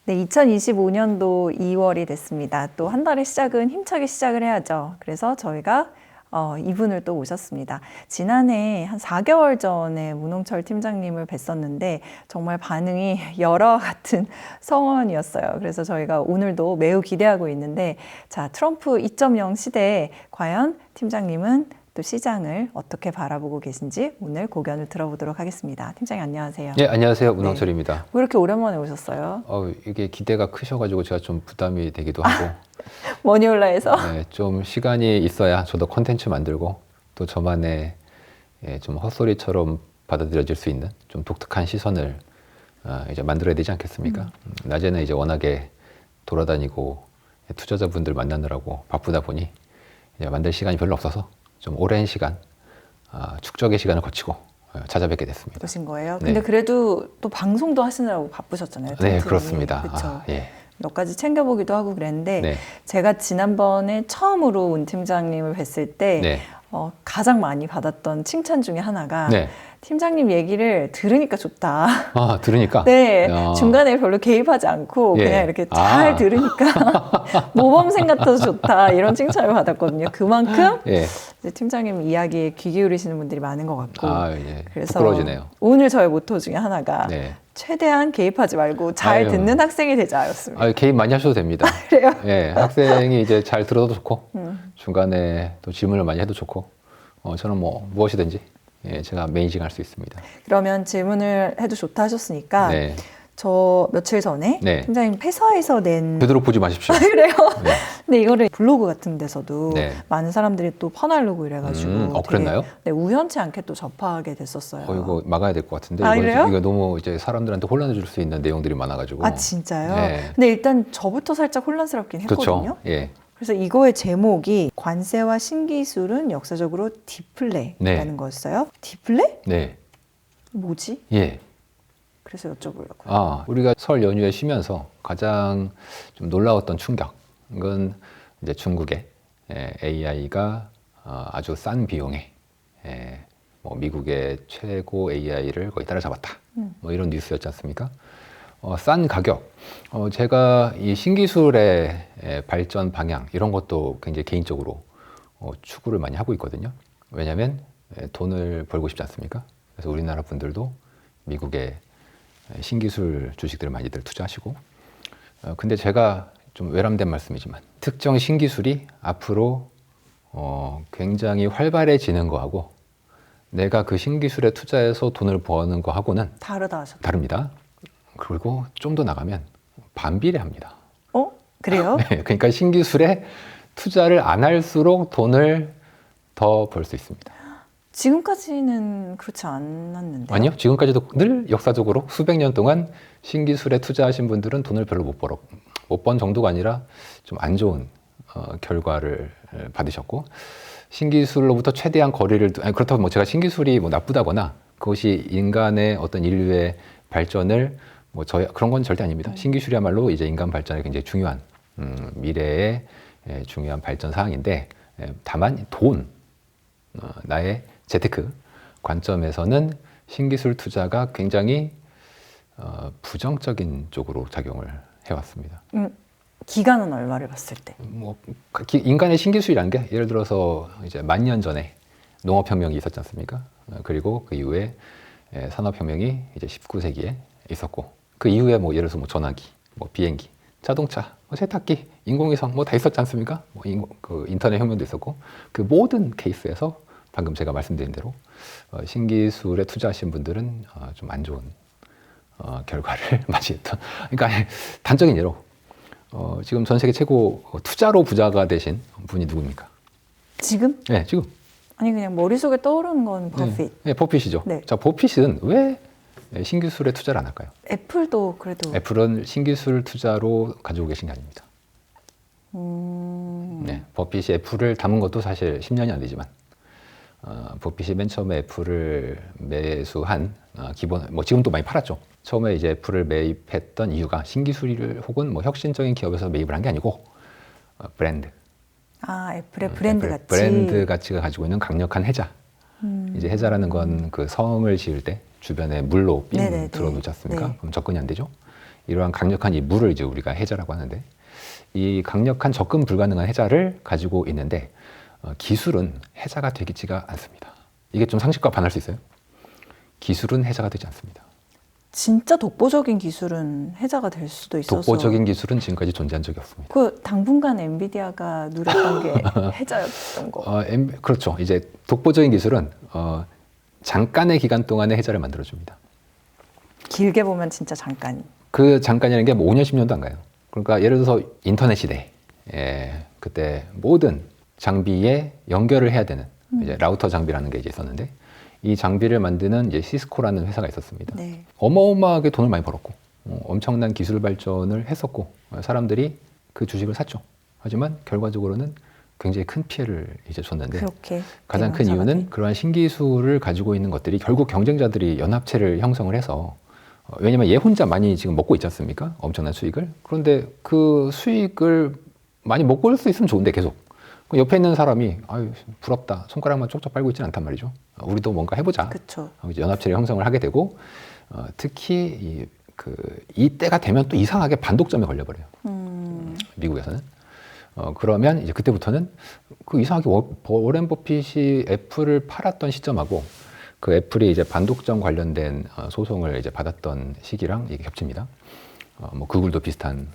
네, 2025년도 2월이 됐습니다. 또 한 달의 시작은 힘차게 시작을 해야죠. 그래서 저희가 이분을 또 모셨습니다. 지난해 한 4개월 전에 문홍철 팀장님을 뵀었는데 정말 반응이 열화 같은 성원이었어요. 그래서 저희가 오늘도 매우 기대하고 있는데, 자, 트럼프 2.0 시대에 과연 팀장님은 또 시장을 어떻게 바라보고 계신지 오늘 고견을 들어보도록 하겠습니다. 팀장님 안녕하세요. 네, 안녕하세요. 문홍철입니다. 왜 이렇게 오랜만에 오셨어요? 이게 기대가 크셔가지고 제가 좀 부담이 되기도 하고 머니올라에서? 네, 좀 시간이 있어야 저도 콘텐츠 만들고 또 저만의 좀 헛소리처럼 받아들여질 수 있는 좀 독특한 시선을 이제 만들어야 되지 않겠습니까? 낮에는 이제 워낙에 돌아다니고 투자자분들 만나느라고 바쁘다 보니 이제 만들 시간이 별로 없어서 좀 오랜 시간 축적의 시간을 거치고 찾아뵙게 됐습니다. 보신 거예요? 네. 근데 그래도 또 방송도 하시느라고 바쁘셨잖아요. 네, 팀장님이. 그렇습니다. 그쵸? 예. 몇 가지 챙겨보기도 하고 그랬는데 네. 제가 지난번에 처음으로 운 팀장님을 뵀을 때 네. 가장 많이 받았던 칭찬 중에 하나가 네. 팀장님 얘기를 들으니까 좋다. 들으니까? 네, 야. 중간에 별로 개입하지 않고 예. 그냥 이렇게 잘 들으니까 모범생 같아서 좋다 이런 칭찬을 받았거든요. 그만큼 예. 이제 팀장님 이야기에 귀 기울이시는 분들이 많은 것 같고 예. 그래서 부끄러워지네요. 오늘 저의 모토 중에 하나가 네. 최대한 개입하지 말고 잘 아유. 듣는 학생이 되자였습니다. 개입 많이 하셔도 됩니다. 그래요? 예, 학생이 이제 잘 들어도 좋고, 중간에 또 질문을 많이 해도 좋고, 저는 뭐, 무엇이든지, 제가 매니징 할 수 있습니다. 그러면 질문을 해도 좋다 하셨으니까 네. 저 며칠 전에 네. 팀장님 회사에서 낸 되도록 보지 마십시오. 그래요? 네. 근데 이거를 블로그 같은 데서도 네. 많은 사람들이 또 퍼날르고 이래가지고 되게, 그랬나요? 네, 우연치 않게 또 접하게 됐었어요. 이거 막아야 될 것 같은데. 그래요? 이거 너무 이제 사람들한테 혼란을 줄 수 있는 내용들이 많아가지고. 아 진짜요? 네. 근데 일단 저부터 살짝 혼란스럽긴 했거든요. 그렇죠. 예. 그래서 이거의 제목이 관세와 신기술은 역사적으로 디플레이라는 네. 거였어요. 디플레이? 네. 뭐지? 예. 그래서 여쭤보려고요. 우리가 설 연휴에 쉬면서 가장 좀 놀라웠던 충격은 이제 중국의 AI가 아주 싼 비용에 뭐 미국의 최고 AI를 거의 따라잡았다. 뭐 이런 뉴스였지 않습니까? 싼 가격. 제가 이 신기술의 발전 방향 이런 것도 굉장히 개인적으로 추구를 많이 하고 있거든요. 왜냐하면 돈을 벌고 싶지 않습니까? 그래서 우리나라 분들도 미국의 신기술 주식들을 많이들 투자하시고 근데 제가 좀 외람된 말씀이지만 특정 신기술이 앞으로 굉장히 활발해지는 거하고 내가 그 신기술에 투자해서 돈을 버는 거하고는 다릅니다. 그리고 좀 더 나가면 반비례합니다. 그래요? 네, 그러니까 신기술에 투자를 안 할수록 돈을 더 벌 수 있습니다. 지금까지는 그렇지 않았는데요? 아니요. 지금까지도 늘 역사적으로 수백 년 동안 신기술에 투자하신 분들은 돈을 별로 못 번 정도가 아니라 좀 안 좋은 결과를 받으셨고 신기술로부터 최대한 거리를 그렇다고 뭐 제가 신기술이 뭐 나쁘다거나 그것이 인간의 어떤 인류의 발전을 뭐 그런 건 절대 아닙니다. 신기술이야말로 이제 인간 발전에 굉장히 중요한 미래의 중요한 발전 사항인데 다만 나의 재테크 관점에서는 신기술 투자가 굉장히 부정적인 쪽으로 작용을 해왔습니다. 기간은 얼마를 봤을 때? 뭐 인간의 신기술이라는 게 예를 들어서 이제 10,000년 전에 농업혁명이 있었지 않습니까? 그리고 그 이후에 산업혁명이 이제 19세기에 있었고 그 이후에 뭐 예를 들어서 뭐 전화기, 뭐 비행기, 자동차, 세탁기, 인공위성 뭐 다 있었지 않습니까? 그 인터넷 혁명도 있었고 그 모든 케이스에서 방금 제가 말씀드린 대로 신기술에 투자하신 분들은 좀 안 좋은 결과를 맞이했던. 그러니까 단적인 예로 지금 전 세계 최고 투자로 부자가 되신 분이 누굽니까? 지금? 네, 지금. 아니 그냥 머릿속에 떠오르는 건 버핏. 네, 버핏이죠. 네. 자, 버핏은 왜 신기술에 투자를 안 할까요? 애플도 그래도. 애플은 신기술 투자로 가지고 계신 게 아닙니다. 네, 버핏이 애플을 담은 것도 사실 10년이 안 되지만 버핏이 맨 처음에 애플을 매수한 기본 뭐 지금도 많이 팔았죠. 처음에 이제 애플을 매입했던 이유가 신기술을 혹은 뭐 혁신적인 기업에서 매입을 한 게 아니고 브랜드. 애플의 브랜드 가치. 브랜드 가치가 가지고 있는 강력한 해자. 이제 해자라는 건 그 성을 지을 때 주변에 물로 핀 들어놓지 않습니까? 네. 그럼 접근이 안 되죠. 이러한 강력한 이 물을 이제 우리가 해자라고 하는데, 이 강력한 접근 불가능한 해자를 가지고 있는데 기술은 해자가 되지가 않습니다. 이게 좀 상식과 반할 수 있어요. 기술은 해자가 되지 않습니다. 진짜 독보적인 기술은 해자가 될 수도 있어서. 독보적인 기술은 지금까지 존재한 적이 없습니다. 그 당분간 엔비디아가 누렸던 게 해자였던 거. 그렇죠. 이제 독보적인 기술은 잠깐의 기간 동안에 해자를 만들어줍니다. 길게 보면 진짜 잠깐. 그 잠깐이라는 게 뭐 5년, 10년도 안 가요. 그러니까 예를 들어서 인터넷 시대, 그때 모든 장비에 연결을 해야 되는 이제 라우터 장비라는 게 이제 있었는데, 이 장비를 만드는 이제 시스코라는 회사가 있었습니다. 네. 어마어마하게 돈을 많이 벌었고, 엄청난 기술 발전을 했었고, 사람들이 그 주식을 샀죠. 하지만 결과적으로는 굉장히 큰 피해를 이제 줬는데, 그렇게 가장 큰 이유는 그러한 신기술을 가지고 있는 것들이 결국 경쟁자들이 연합체를 형성을 해서, 왜냐면 얘 혼자 많이 지금 먹고 있지 않습니까? 엄청난 수익을. 그런데 그 수익을 많이 먹고 올 수 있으면 좋은데 계속. 옆에 있는 사람이 아유 부럽다. 손가락만 쪽쪽 빨고 있지는 않단 말이죠. 우리도 뭔가 해보자. 그쵸. 이제 연합체를 형성을 하게 되고, 특히 이때가 되면 또 이상하게 반독점에 걸려버려요. 미국에서는. 그러면 이제 그때부터는 그 이상하게 워렌 버핏이 애플을 팔았던 시점하고 그 애플이 이제 반독점 관련된 소송을 이제 받았던 시기랑 이게 겹칩니다. 뭐 구글도 비슷한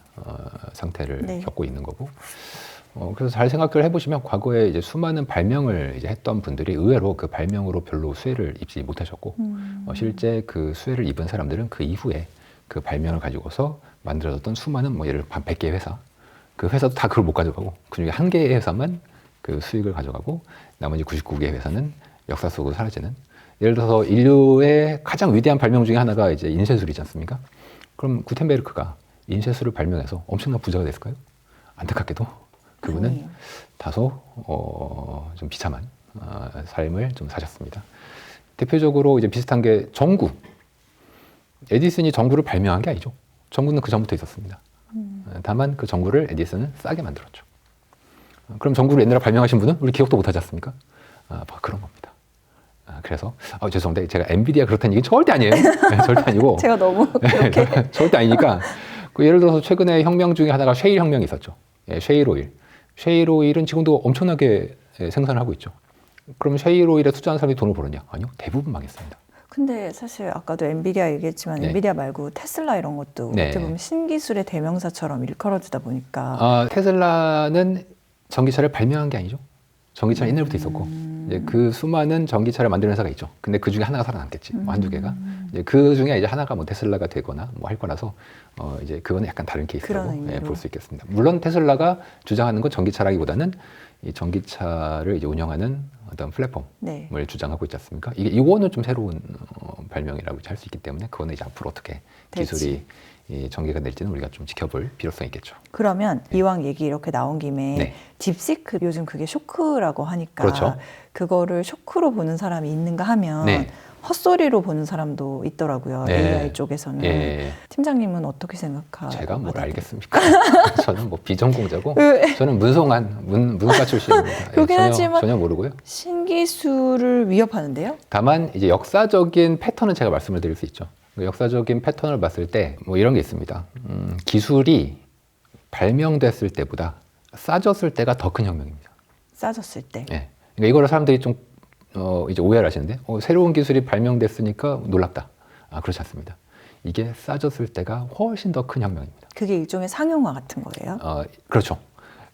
상태를 네. 겪고 있는 거고. 그래서 잘 생각을 해보시면 과거에 이제 수많은 발명을 이제 했던 분들이 의외로 그 발명으로 별로 수혜를 입지 못하셨고, 실제 그 수혜를 입은 사람들은 그 이후에 그 발명을 가지고서 만들어졌던 수많은 뭐 예를 들어 100개의 회사, 그 회사도 다 그걸 못 가져가고 그 중에 한 개의 회사만 그 수익을 가져가고 나머지 99개의 회사는 역사 속으로 사라지는. 예를 들어서 인류의 가장 위대한 발명 중에 하나가 이제 인쇄술이지 않습니까? 그럼 구텐베르크가 인쇄술을 발명해서 엄청난 부자가 됐을까요? 안타깝게도 그분은 다소 좀 비참한 삶을 좀 사셨습니다. 대표적으로 이제 비슷한 게 전구. 에디슨이 전구를 발명한 게 아니죠. 전구는 그 전부터 있었습니다. 다만 그 전구를 에디슨은 싸게 만들었죠. 그럼 전구를 옛날에 발명하신 분은 우리 기억도 못하지 않습니까? 그런 겁니다. 그래서 죄송합니다. 제가 엔비디아 그렇다는 얘기는 절대 아니에요. 네, 절대 아니고. 제가 너무 그렇게 절대 아니니까. 예를 들어서 최근에 혁명 중에 하나가 쉐일 혁명이 있었죠. 쉐일 오일. 쉐일 오일은 지금도 엄청나게 생산을 하고 있죠. 그럼 쉐일 오일에 투자한 사람이 돈을 벌었냐? 아니요. 대부분 망했습니다. 근데 사실 아까도 엔비디아 얘기했지만 네. 엔비디아 말고 테슬라 이런 것도 네. 어떻게 보면 신기술의 대명사처럼 일컬어지다 보니까 테슬라는 전기차를 발명한 게 아니죠. 전기차는 옛날부터 있었고, 이제 그 수많은 전기차를 만드는 회사가 있죠. 근데 그 중에 하나가 살아남겠지. 뭐 한두 개가. 이제 그 중에 이제 하나가 뭐 테슬라가 되거나 뭐 할 거라서, 이제 그거는 약간 다른 케이스라고 볼 수 있겠습니다. 물론 테슬라가 주장하는 건 전기차라기보다는 이 전기차를 이제 운영하는 어떤 플랫폼을 네. 주장하고 있지 않습니까? 이거는 좀 새로운 발명이라고 할 수 있기 때문에 그거는 이제 앞으로 어떻게 기술이 전개가 될지는 우리가 좀 지켜볼 필요성이 있겠죠. 그러면 이왕 얘기 이렇게 나온 김에 네. 딥시크 요즘 그게 쇼크라고 하니까 그렇죠. 그거를 쇼크로 보는 사람이 있는가 하면 네. 헛소리로 보는 사람도 있더라고요. 네. AI 쪽에서는. 예. 팀장님은 어떻게 생각하세요? 제가 뭘 알겠습니까? 저는 뭐 비전공자고, 왜? 저는 문과 출신입니다. 그러긴 하지만 전혀 모르고요. 신기술을 위협하는데요? 다만 이제 역사적인 패턴은 제가 말씀을 드릴 수 있죠. 역사적인 패턴을 봤을 때 뭐 이런 게 있습니다. 기술이 발명됐을 때보다 싸졌을 때가 더 큰 혁명입니다. 싸졌을 때. 예. 그러니까 이거를 사람들이 좀 이제 오해를 하시는데, 새로운 기술이 발명됐으니까 놀랍다. 그렇지 않습니다. 이게 싸졌을 때가 훨씬 더 큰 혁명입니다. 그게 일종의 상용화 같은 거예요? 그렇죠.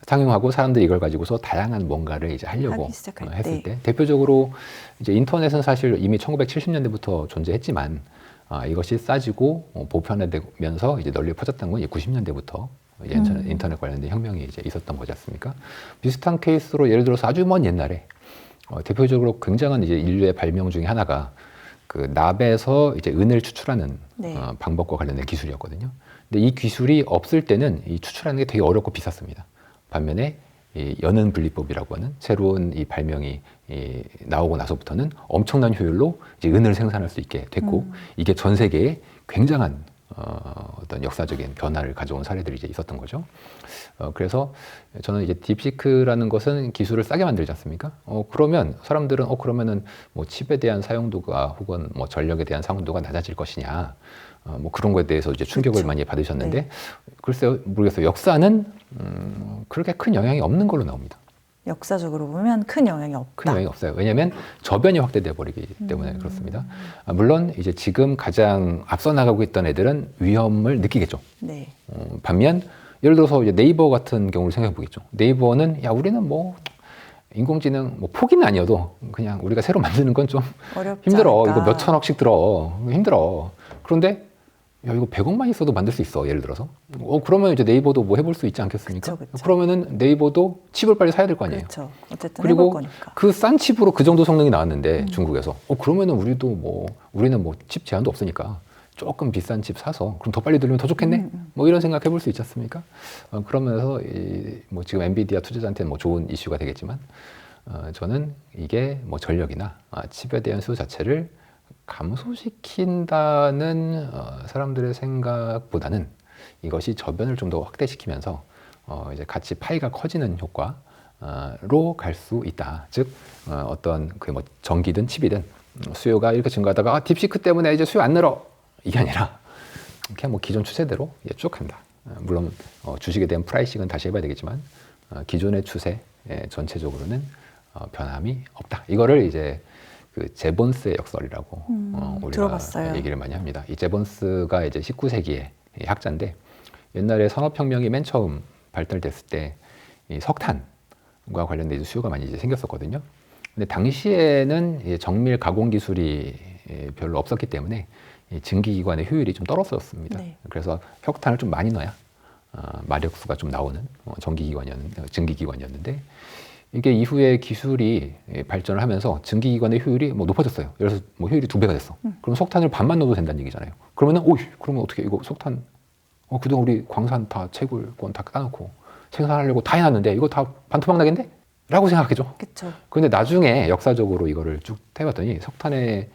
상용하고 사람들이 이걸 가지고서 다양한 뭔가를 이제 하려고 하기 시작할 했을 때, 대표적으로 이제 인터넷은 사실 이미 1970년대부터 존재했지만, 이것이 싸지고 보편화되면서 이제 널리 퍼졌던 건 90년대부터 이제 인터넷 관련된 혁명이 이제 있었던 거지 않습니까? 비슷한 케이스로 예를 들어서 아주 먼 옛날에 대표적으로 굉장한 이제 인류의 발명 중에 하나가 그 납에서 이제 은을 추출하는 네. 방법과 관련된 기술이었거든요. 근데 이 기술이 없을 때는 이 추출하는 게 되게 어렵고 비쌌습니다. 반면에 이 연은 분리법이라고 하는 새로운 이 발명이 나오고 나서부터는 엄청난 효율로 이제 은을 생산할 수 있게 됐고, 이게 전 세계에 굉장한 어떤 역사적인 변화를 가져온 사례들이 이제 있었던 거죠. 그래서 저는 이제 딥시크라는 것은 기술을 싸게 만들지 않습니까? 그러면 사람들은 그러면은 뭐 칩에 대한 사용도가 혹은 뭐 전력에 대한 사용도가 낮아질 것이냐, 뭐 그런 거에 대해서 이제 충격을 그렇죠. 많이 받으셨는데, 네. 글쎄요, 모르겠어요. 역사는 그렇게 큰 영향이 없는 걸로 나옵니다. 역사적으로 보면 큰 영향이 없다. 큰 영향이 없어요. 왜냐하면 저변이 확대돼 버리기 때문에 그렇습니다. 물론 이제 지금 가장 앞서 나가고 있던 애들은 위험을 느끼겠죠. 네. 반면 예를 들어서 이제 네이버 같은 경우를 생각해 보겠죠. 네이버는 야 우리는 뭐 인공지능 뭐 포기는 아니어도 그냥 우리가 새로 만드는 건 좀 어렵지 힘들어. 않을까. 이거 몇 천억씩 들어. 힘들어. 그런데 야 이거 100억만 있어도 만들 수 있어. 예를 들어서. 그러면 이제 네이버도 뭐 해볼 수 있지 않겠습니까? 그쵸, 그쵸. 그러면은 네이버도 칩을 빨리 사야 될 거 아니에요. 그렇죠. 어쨌든 그리고 해볼 거니까. 그 싼 칩으로 그 정도 성능이 나왔는데 중국에서 그러면은 우리는 뭐 칩 제한도 없으니까 조금 비싼 칩 사서 그럼 더 빨리 들리면 더 좋겠네. 뭐 이런 생각 해볼 수 있지 않습니까? 그러면서 뭐 지금 엔비디아 투자자한테는 뭐 좋은 이슈가 되겠지만 저는 이게 뭐 전력이나 칩에 대한 수요 자체를 감소시킨다는 사람들의 생각보다는 이것이 저변을 좀 더 확대시키면서 이제 같이 파이가 커지는 효과로 갈 수 있다. 즉 어떤 그 뭐 전기든 칩이든 수요가 이렇게 증가하다가 딥시크 때문에 이제 수요 안 늘어 이게 아니라 그냥 뭐 기존 추세대로 쭉 간다. 물론 주식에 대한 프라이싱은 다시 해봐야 되겠지만 기존의 추세 전체적으로는 변함이 없다. 이거를 이제 그 제본스의 역설이라고 우리가 들어봤어요. 얘기를 많이 합니다. 이 제본스가 이제 19세기의 학자인데 옛날에 산업혁명이 맨 처음 발달됐을 때 이 석탄과 관련된 이제 수요가 많이 이제 생겼었거든요. 근데 당시에는 이제 정밀 가공 기술이 별로 없었기 때문에 이 증기기관의 효율이 좀 떨어졌습니다. 네. 그래서 석탄을 좀 많이 넣어야 마력수가 좀 나오는 증기기관이었는데 이게 이후에 기술이 발전을 하면서 증기기관의 효율이 뭐 높아졌어요. 예를 들어서 뭐 효율이 2배가 됐어. 그럼 석탄을 반만 넣어도 된다는 얘기잖아요. 그러면은 그러면 어떻게 이거 석탄 그동안 우리 광산 다 채굴권 다 따놓고 생산하려고 다 해놨는데 이거 다 반토막 나겠네? 라고 생각하죠. 그렇죠. 그런데 나중에 역사적으로 이거를 쭉 해봤더니 석탄의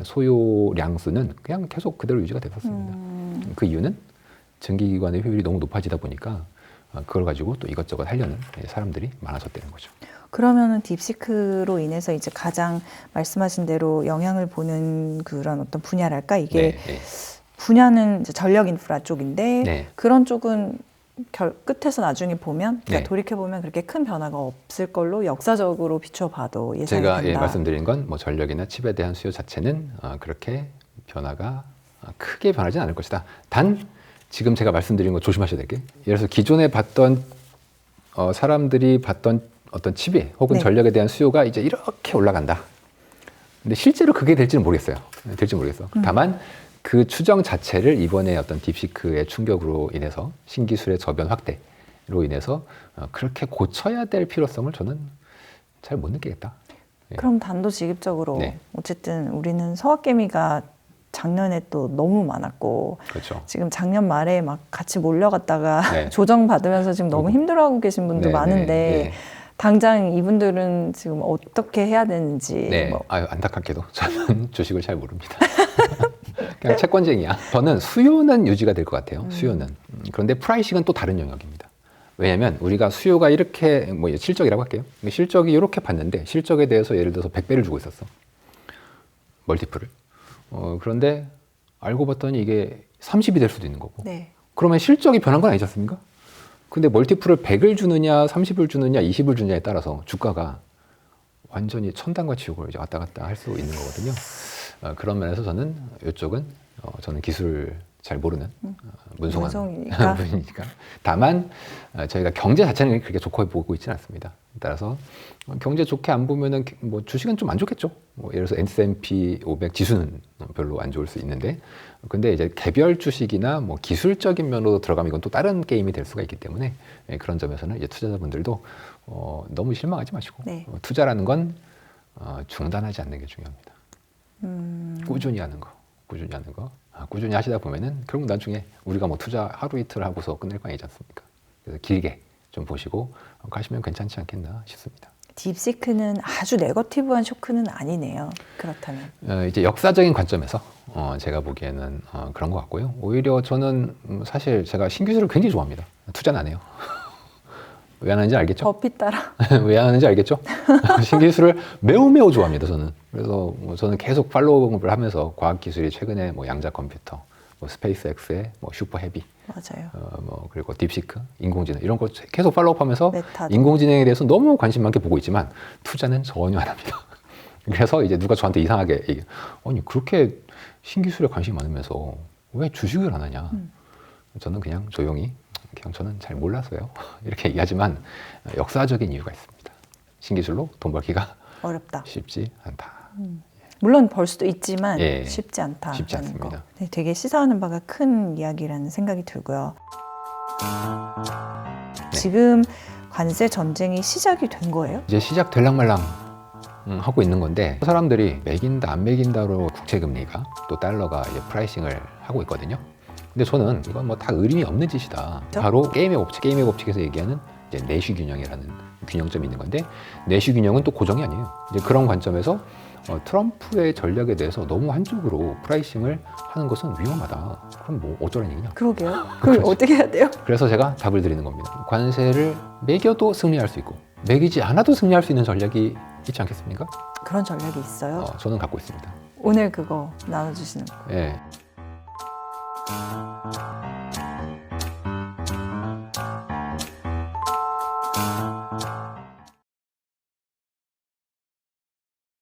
소요량 수는 그냥 계속 그대로 유지가 됐었습니다. 그 이유는 증기기관의 효율이 너무 높아지다 보니까 그걸 가지고 또 이것저것 하려는 사람들이 많아졌다는 거죠. 그러면은 딥시크로 인해서 이제 가장 말씀하신 대로 영향을 보는 그런 어떤 분야랄까 이게 분야는 이제 전력 인프라 쪽인데 네. 그런 쪽은 끝에서 나중에 보면 네. 돌이켜 보면 그렇게 큰 변화가 없을 걸로 역사적으로 비춰봐도 예상이 제가 된다. 말씀드린 건 뭐 전력이나 칩에 대한 수요 자체는 그렇게 변화가 크게 변하지는 않을 것이다. 단 지금 제가 말씀드린 거 조심하셔야 될 게 예를 들어서 기존에 봤던 사람들이 봤던 어떤 칩이 혹은 네. 전력에 대한 수요가 이제 이렇게 올라간다. 근데 실제로 그게 될지는 모르겠어요. 될지 모르겠어. 다만 그 추정 자체를 이번에 어떤 딥시크의 충격으로 인해서 신기술의 저변 확대로 인해서 그렇게 고쳐야 될 필요성을 저는 잘 못 느끼겠다. 그럼 단도직입적으로 네. 어쨌든 우리는 서학개미가 작년에 또 너무 많았고 그렇죠. 지금 작년 말에 막 같이 몰려갔다가 네. 조정받으면서 지금 너무 힘들어하고 계신 분도 네, 많은데 네. 당장 이분들은 지금 어떻게 해야 되는지 네. 뭐. 안타깝게도 저는 주식을 잘 모릅니다. 그냥 채권쟁이야. 저는 수요는 유지가 될 것 같아요. 수요는. 그런데 프라이싱은 또 다른 영역입니다. 왜냐하면 우리가 수요가 이렇게 뭐 실적이라고 할게요. 실적이 이렇게 봤는데 실적에 대해서 예를 들어서 100배를 주고 있었어. 멀티플을. 그런데 알고 봤더니 이게 30이 될 수도 있는 거고. 네. 그러면 실적이 변한 건 아니지 않습니까? 근데 멀티플을 100을 주느냐, 30을 주느냐, 20을 주느냐에 따라서 주가가 완전히 천당과 지옥을 이제 왔다 갔다 할 수 있는 거거든요. 그런 면에서 저는 이쪽은 저는 기술을 잘 모르는 문송한 문송이니까. 분이니까. 다만 저희가 경제 자체는 그렇게 좋게 보고 있지는 않습니다. 따라서 경제 좋게 안 보면은 뭐 주식은 좀 안 좋겠죠. 뭐 예를 들어서 S&P 500 지수는 별로 안 좋을 수 있는데, 근데 이제 개별 주식이나 뭐 기술적인 면으로 들어가면 이건 또 다른 게임이 될 수가 있기 때문에 그런 점에서는 이제 투자자분들도 너무 실망하지 마시고 네. 투자라는 건 중단하지 않는 게 중요합니다. 꾸준히 하는 거. 꾸준히 하시다 보면은 결국 나중에 우리가 뭐 투자 하루 이틀 하고서 끝낼 거 아니지 않습니까? 그래서 길게 좀 보시고 가시면 괜찮지 않겠나 싶습니다. 딥시크는 아주 네거티브한 쇼크는 아니네요. 그렇다면. 이제 역사적인 관점에서 제가 보기에는 그런 것 같고요. 오히려 저는 사실 제가 신기술을 굉장히 좋아합니다. 투자는 안 해요. 왜 하는지 알겠죠? 버핏 따라. 왜 하는지 알겠죠? 신기술을 매우 좋아합니다. 저는. 그래서 저는 계속 팔로우업을 하면서 과학기술이 최근에 뭐 양자 컴퓨터, 뭐 스페이스X의 뭐 슈퍼 헤비, 맞아요. 뭐 그리고 딥시크, 인공지능 이런 거 계속 팔로우업하면서 메타도. 인공지능에 대해서 너무 관심 많게 보고 있지만 투자는 전혀 안 합니다. 그래서 이제 누가 저한테 이상하게 얘기해. 아니 그렇게 신기술에 관심이 많으면서 왜 주식을 안 하냐? 저는 그냥 조용히 그냥 저는 잘 몰라서요. 이렇게 얘기하지만 역사적인 이유가 있습니다. 신기술로 돈 벌기가 어렵다. 쉽지 않다. 물론 벌 수도 있지만 예, 쉽지 않다. 쉽지 않습니다. 네, 되게 시사하는 바가 큰 이야기라는 생각이 들고요. 네. 지금 관세 전쟁이 시작이 된 거예요? 이제 시작 될랑말랑 하고 있는 건데 사람들이 매긴다 안 매긴다로 국채금리가 또 달러가 이제 프라이싱을 하고 있거든요. 근데 저는 이건 뭐 다 의미 없는 짓이다. 그렇죠? 바로 게임의 법칙에서 얘기하는 이제 내시 균형이라는 균형점이 있는 건데 내시 균형은 또 고정이 아니에요. 이제 그런 관점에서 트럼프의 전략에 대해서 너무 한쪽으로 프라이싱을 하는 것은 위험하다. 그럼 뭐 어쩌라는 얘기냐? 그러게요. 그걸 그렇죠. 어떻게 해야 돼요? 그래서 제가 답을 드리는 겁니다. 관세를 매겨도 승리할 수 있고 매기지 않아도 승리할 수 있는 전략이 있지 않겠습니까? 그런 전략이 있어요. 저는 갖고 있습니다. 오늘 그거 나눠주시는 거. 예.